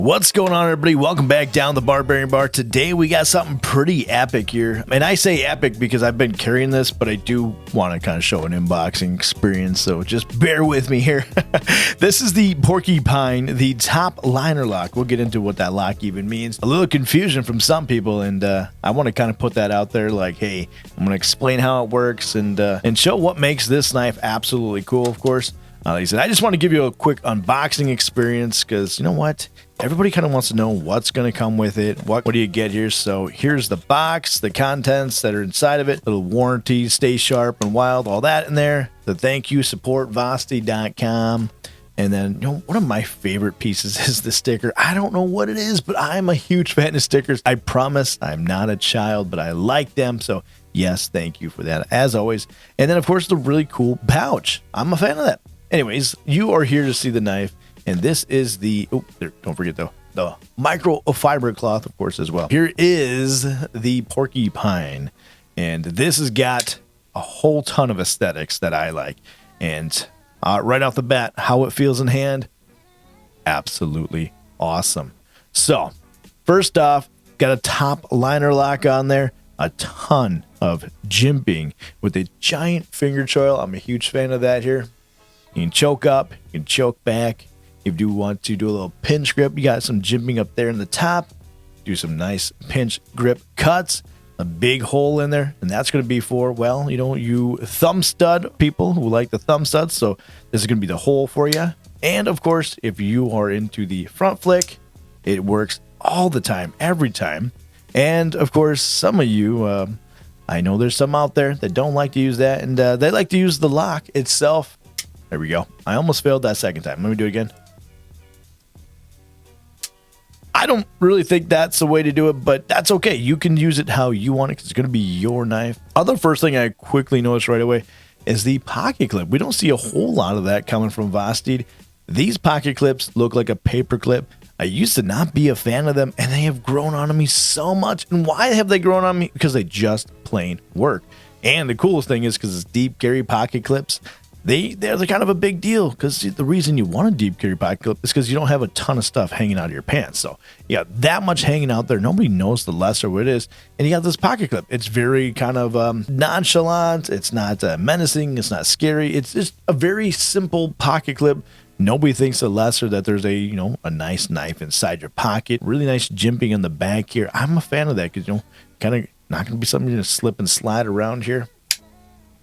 What's going on, everybody? Welcome back down the Barbarian Bar. Today we got something pretty epic here. And I say epic because I've been carrying this, but I do want to kind of show an unboxing experience, so just bear with me here. This is the Porcupine, the top liner lock. We'll get into what that lock even means. A little confusion from some people, and I want to kind of put that out there like, hey, I'm going to explain how it works and show what makes this knife absolutely cool, of course. Like I said, I just want to give you a quick unboxing experience because you know what? Everybody kind of wants to know what's going to come with it. What do you get here? So here's the box, the contents that are inside of it, little warranty, stay sharp and wild, all that in there. The thank you support, Vosteed.com. And then, you know, one of my favorite pieces is the sticker. I don't know what it is, but I'm a huge fan of stickers. I promise I'm not a child, but I like them. So yes, thank you for that, as always. And then, of course, the really cool pouch. I'm a fan of that. Anyways, you are here to see the knife, and this is the, don't forget though, the microfiber cloth, of course, as well. Here is the Porcupine, and this has got a whole ton of aesthetics that I like. And right off the bat, how it feels in hand, absolutely awesome. So, first off, got a top liner lock on there, a ton of jimping with a giant finger choil. I'm a huge fan of that here. You can choke up, you can choke back. If you want to do a little pinch grip, you got some jimping up there in the top. Do some nice pinch grip cuts, a big hole in there, and that's going to be for, well, you know, you thumb stud people who like the thumb studs. So this is going to be the hole for you. And of course, if you are into the front flick, it works all the time, every time. And of course, some of you, I know there's some out there that don't like to use that, and they like to use the lock itself. There we go. I almost failed that second time. Let me do it again. I don't really think that's the way to do it, but that's okay. You can use it how you want it because it's going to be your knife. Other first thing I quickly noticed right away is the pocket clip. We don't see a whole lot of that coming from Vosteed. These pocket clips look like a paper clip. I used to not be a fan of them, and they have grown on me so much. And why have they grown on me? Because they just plain work. And the coolest thing is because it's deep carry pocket clips, they're kind of a big deal, because the reason you want a deep carry pocket clip is because you don't have a ton of stuff hanging out of your pants. So yeah, that much hanging out there, nobody knows the lesser what it is. And you got this pocket clip. It's very kind of nonchalant. It's not menacing. It's not scary. It's just a very simple pocket clip. Nobody thinks the lesser that there's a nice knife inside your pocket. Really nice jimping in the back here. I'm a fan of that because, kind of not going to be something you're going to slip and slide around here.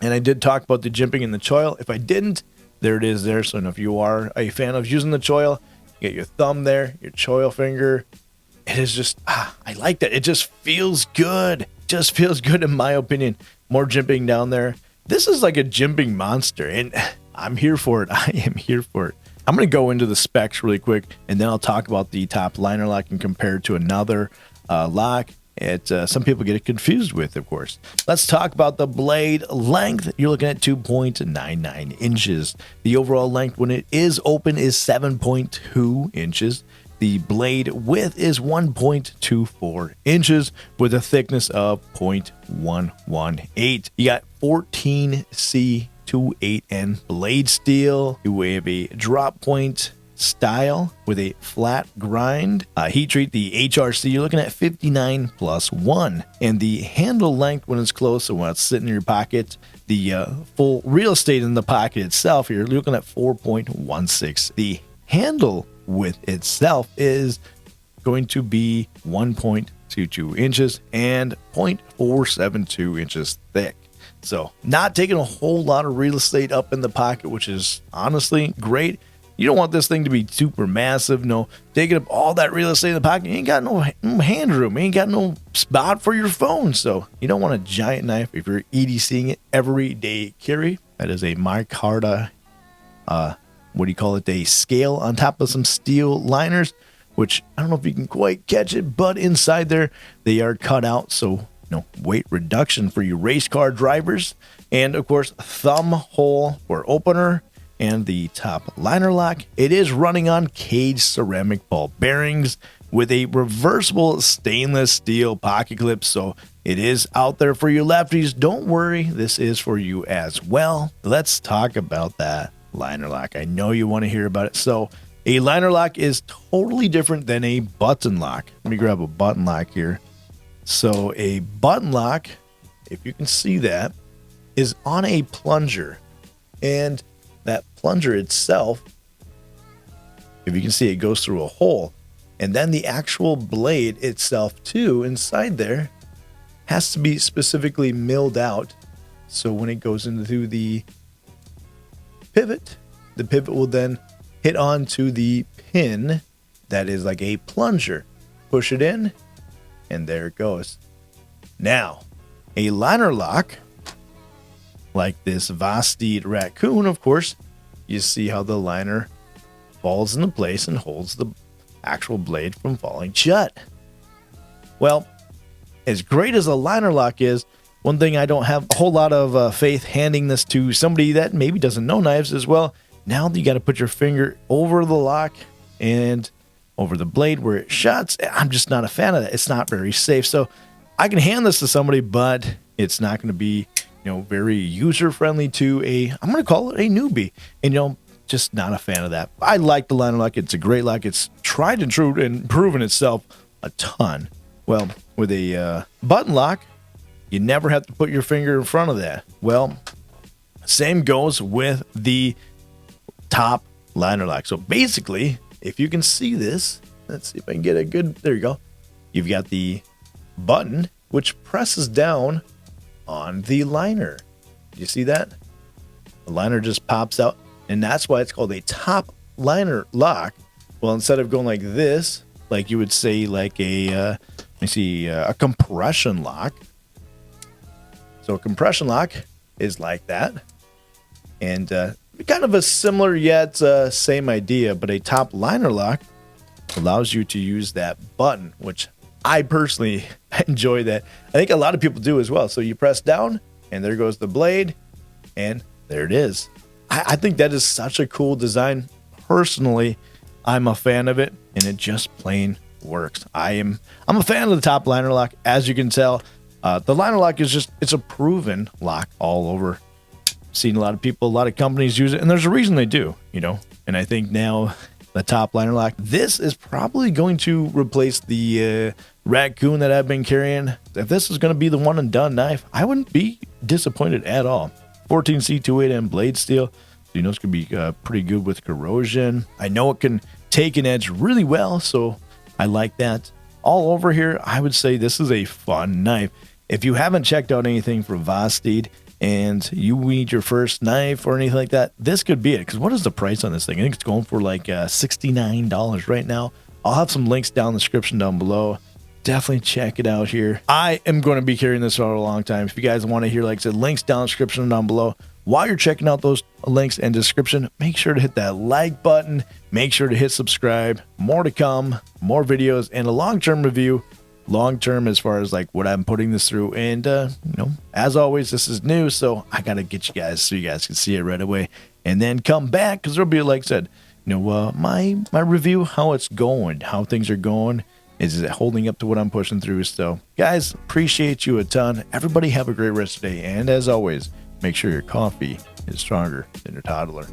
And I did talk about the jimping in the choil. If I didn't, there it is there. So if you are a fan of using the choil, you get your thumb there, your choil finger. It is just, I like that. It just feels good. Just feels good in my opinion. More jimping down there. This is like a jimping monster, and I'm here for it. I am here for it. I'm going to go into the specs really quick, and then I'll talk about the top liner lock and compare it to another lock. Some people get it confused with, of course. Let's talk about the blade length. You're looking at 2.99 inches. The overall length when it is open is 7.2 inches. The blade width is 1.24 inches with a thickness of 0.118. You got 14C28N blade steel. You have a drop point style with a flat grind. Heat treat, the HRC, you're looking at 59+1. And the handle length when it's close, so when it's sitting in your pocket, the full real estate in the pocket itself, you're looking at 4.16. The handle width itself is going to be 1.22 inches and 0.472 inches thick. So not taking a whole lot of real estate up in the pocket, which is honestly great. You don't want this thing to be super massive. No, taking up all that real estate in the pocket. You ain't got no hand room. You ain't got no spot for your phone. So you don't want a giant knife if you're EDCing it everyday carry. That is a micarta, a scale on top of some steel liners, which I don't know if you can quite catch it, but inside there they are cut out. So weight reduction for you race car drivers. And of course, thumb hole for opener. And the top liner lock, it is running on cage ceramic ball bearings with a reversible stainless steel pocket clip. So it is out there for you lefties. Don't worry, this is for you as well. Let's talk about that liner lock. I know you want to hear about it. So A liner lock is totally different than a button lock. Let me grab a button lock here. So a button lock, if you can see that, is on a plunger. And that plunger itself, if you can see, it goes through a hole. And then the actual blade itself too, inside there, has to be specifically milled out. So when it goes into the pivot will then hit onto the pin that is like a plunger. Push it in, and there it goes. Now, a liner lock, like this Vosteed raccoon, of course, you see how the liner falls into place and holds the actual blade from falling shut. Well, as great as a liner lock is, one thing I don't have a whole lot of faith handing this to somebody that maybe doesn't know knives as well. Now you got to put your finger over the lock and over the blade where it shuts. I'm just not a fan of that. It's not very safe. So I can hand this to somebody, but it's not going to be, very user friendly to I'm going to call it a newbie. And, just not a fan of that. I like the liner lock. It's a great lock. It's tried and true and proven itself a ton. Well, with a button lock, you never have to put your finger in front of that. Well, same goes with the top liner lock. So basically, if you can see this, let's see if I can get a good, there you go. You've got the button, which presses down on the liner. You see that? The liner just pops out, and that's why it's called a top liner lock. Well, instead of going like this, like you would say like a compression lock. So a compression lock is like that. And kind of a similar yet same idea, but a top liner lock allows you to use that button, which I personally enjoy that. I think a lot of people do as well. So you press down, and there goes the blade, and there it is. I think that is such a cool design. Personally, I'm a fan of it, and it just plain works. I'm a fan of the top liner lock, as you can tell. The liner lock is it's a proven lock all over. Seen a lot of people, a lot of companies use it, and there's a reason they do, and I think now the top liner lock, this is probably going to replace the raccoon that I've been carrying. If this is going to be the one and done knife, I wouldn't be disappointed at all. 14C28M blade steel, so it's going to be pretty good with corrosion. I know it can take an edge really well, so I like that. All over here, I would say this is a fun knife. If you haven't checked out anything from Vosteed and you need your first knife or anything like that, this could be it. Because what is the price on this thing? I think it's going for like $69 right now. I'll have some links down in the description down below. Definitely check it out here. I am going to be carrying this for a long time. If you guys want to hear, like I said, links down in the description down below. While you're checking out those links and description, make sure to hit that like button. Make sure to hit subscribe. More to come, more videos, and a long-term review. Long-term as far as like what I'm putting this through. And, as always, this is new, so I got to get you guys so you guys can see it right away. And then come back, because there'll be, like I said, my review, how it's going, how things are going. Is it holding up to what I'm pushing through? So, guys, appreciate you a ton. Everybody have a great rest of the day. And as always, make sure your coffee is stronger than your toddler.